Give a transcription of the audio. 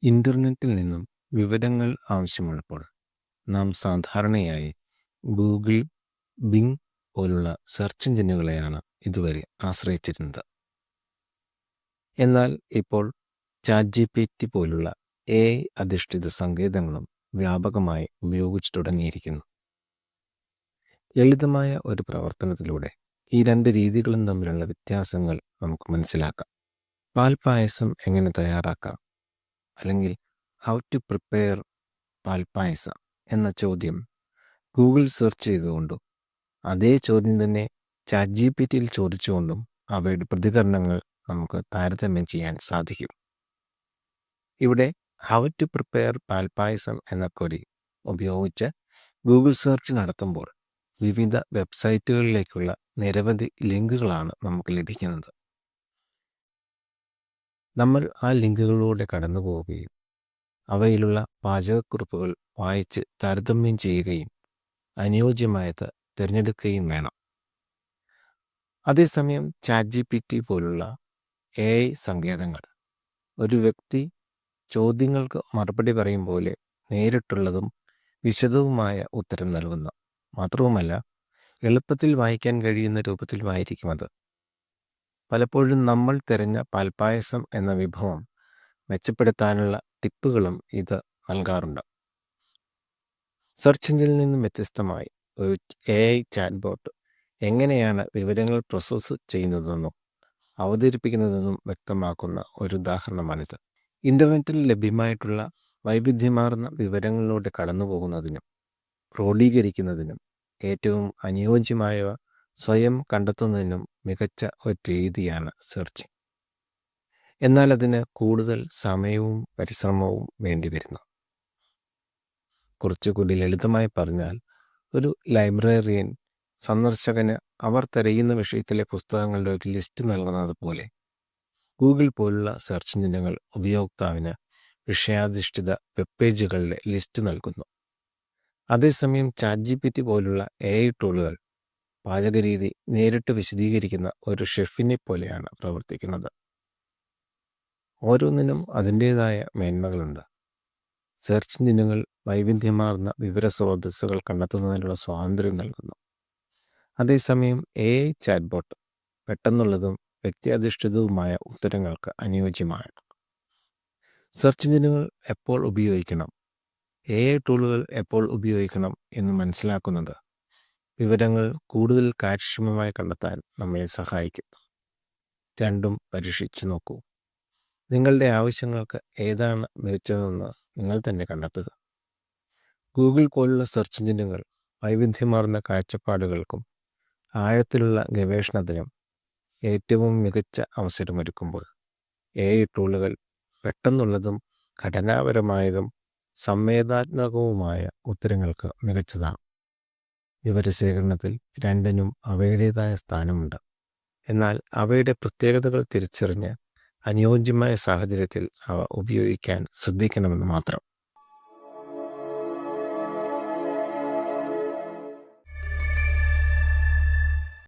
ഇന്റർനെറ്റിൽ നിന്നും വിവരങ്ങൾ ആവശ്യമുള്ളപ്പോൾ നാം സാധാരണയായി ഗൂഗിൾ, ബിങ് പോലുള്ള സെർച്ച് എഞ്ചിനുകളെയാണ് ഇതുവരെ ആശ്രയിച്ചിരുന്നത്. എന്നാൽ ഇപ്പോൾ ചാറ്റ്ജിപിടി പോലുള്ള AI അധിഷ്ഠിത സങ്കേതങ്ങളും വ്യാപകമായി ഉപയോഗിച്ചു തുടങ്ങിയിരിക്കുന്നു. ലളിതമായ ഒരു പ്രവർത്തനത്തിലൂടെ ഈ രണ്ട് രീതികളും തമ്മിലുള്ള വ്യത്യാസങ്ങൾ നമുക്ക് മനസ്സിലാക്കാം. പാൽപ്പായസം എങ്ങനെ തയ്യാറാക്കാം, അല്ലെങ്കിൽ ഹൗ ടു പ്രിപ്പയർ പാൽപ്പായസം എന്ന ചോദ്യം ഗൂഗിൾ സെർച്ച് ചെയ്തുകൊണ്ടും അതേ ചോദ്യം തന്നെ ചാറ്റ്ജിപിടിയിൽ ചോദിച്ചുകൊണ്ടും അവയുടെ പ്രതികരണങ്ങൾ നമുക്ക് താരതമ്യം ചെയ്യാൻ സാധിക്കും. ഇവിടെ ഹൗ ടു പ്രിപ്പയർ പാൽപ്പായസം എന്ന ക്വറി ഉപയോഗിച്ച് ഗൂഗിൾ സെർച്ച് നടത്തുമ്പോൾ വിവിധ വെബ്സൈറ്റുകളിലേക്കുള്ള നിരവധി ലിങ്കുകളാണ് നമുക്ക് ലഭിക്കുന്നത്. നമ്മൾ ആ ലിങ്കുകളിലൂടെ കടന്നു പോവുകയും അവയിലുള്ള പാചകക്കുറിപ്പുകൾ വായിച്ച് താരതമ്യം ചെയ്യുകയും അനുയോജ്യമായത് തിരഞ്ഞെടുക്കുകയും വേണം. അതേസമയം ചാറ്റ്ജിപിടി പോലുള്ള AI സങ്കേതങ്ങൾ ഒരു വ്യക്തി ചോദ്യങ്ങൾക്ക് മറുപടി പറയും പോലെ നേരിട്ടുള്ളതും വിശദവുമായ ഉത്തരം നൽകുന്നു. മാത്രവുമല്ല, എളുപ്പത്തിൽ വായിക്കാൻ കഴിയുന്ന രൂപത്തിലുമായിരിക്കും അത്. പലപ്പോഴും നമ്മൾ തിരഞ്ഞ പാൽപ്പായസം എന്ന വിഭവം മെച്ചപ്പെടുത്താനുള്ള ടിപ്പുകളും ഇത് നൽകാറുണ്ട്. സെർച്ച് എഞ്ചിനിൽ നിന്നും വ്യത്യസ്തമായി ഒരു AI ചാറ്റ്ബോട്ട് എങ്ങനെയാണ് വിവരങ്ങൾ പ്രോസസ്സ് ചെയ്യുന്നതെന്നും അവതരിപ്പിക്കുന്നതെന്നും വ്യക്തമാക്കുന്ന ഒരു ഉദാഹരണമാണിത്. ഇൻ്റർനെറ്റിൽ ലഭ്യമായിട്ടുള്ള വൈവിധ്യമാർന്ന വിവരങ്ങളിലൂടെ കടന്നു പോകുന്നതിനും ക്രോഡീകരിക്കുന്നതിനും ഏറ്റവും അനുയോജ്യമായവ സ്വയം കണ്ടെത്തുന്നതിനും മികച്ച ഒരു രീതിയാണ് സെർച്ചിങ്. എന്നാൽ അതിന് കൂടുതൽ സമയവും പരിശ്രമവും വേണ്ടിവരുന്നു. കുറച്ചുകൂടി ലളിതമായി പറഞ്ഞാൽ, ഒരു ലൈബ്രറിയൻ സന്ദർശകന് അവർ തിരയുന്ന വിഷയത്തിലെ പുസ്തകങ്ങളുടെ ഒരു ലിസ്റ്റ് നൽകുന്നത് പോലെ ഗൂഗിൾ പോലുള്ള സെർച്ച് എഞ്ചിനുകൾ ഉപയോക്താവിന് വിഷയാധിഷ്ഠിത വെബ് പേജുകളുടെ ലിസ്റ്റ് നൽകുന്നു. അതേസമയം ചാറ്റ്ജിപിടി പോലുള്ള AI ടൂളുകൾ പാചകരീതി നേരിട്ട് വിശദീകരിക്കുന്ന ഒരു ഷെഫിനെ പോലെയാണ് പ്രവർത്തിക്കുന്നത്. ഓരോന്നിനും അതിൻ്റേതായ മേന്മകളുണ്ട്. സെർച്ച് എഞ്ചിനുകൾ വൈവിധ്യമാർന്ന വിവര സ്രോതസ്സുകൾ കണ്ടെത്തുന്നതിനുള്ള സ്വാതന്ത്ര്യം നൽകുന്നു. അതേസമയം AI ചാറ്റ്ബോട്ട് പെട്ടെന്നുള്ളതും വ്യക്തിയധിഷ്ഠിതവുമായ ഉത്തരങ്ങൾക്ക് അനുയോജ്യമാണ്. സെർച്ച് എഞ്ചിനുകൾ എപ്പോൾ ഉപയോഗിക്കണം, AI ടൂളുകൾ എപ്പോൾ ഉപയോഗിക്കണം എന്ന് മനസ്സിലാക്കുന്നത് വിവരങ്ങൾ കൂടുതൽ കാര്യക്ഷമമായി കണ്ടെത്താൻ നമ്മളെ സഹായിക്കും. രണ്ടും പരീക്ഷിച്ചു നോക്കൂ. നിങ്ങളുടെ ആവശ്യങ്ങൾക്ക് ഏതാണ് മികച്ചതെന്ന് നിങ്ങൾ തന്നെ കണ്ടെത്തുക. ഗൂഗിൾ പോലുള്ള സെർച്ച് എഞ്ചിനുകൾ വൈവിധ്യമാർന്ന കാഴ്ചപ്പാടുകൾക്കും ആഴത്തിലുള്ള ഗവേഷണത്തിനും ഏറ്റവും മികച്ച അവസരമൊരുക്കുമ്പോൾ AI ടൂളുകൾ പെട്ടെന്നുള്ളതും ഘടനാപരമായതും സംവേദനാത്മകവുമായ ഉത്തരങ്ങൾക്ക് മികച്ചതാണ്. വിവരശേഖരണത്തിൽ രണ്ടിനും അവയുടേതായ സ്ഥാനമുണ്ട്. എന്നാൽ അവയുടെ പ്രത്യേകതകൾ തിരിച്ചറിഞ്ഞ് അനുയോജ്യമായ സാഹചര്യത്തിൽ അവ ഉപയോഗിക്കാൻ ശ്രദ്ധിക്കണമെന്ന് മാത്രം.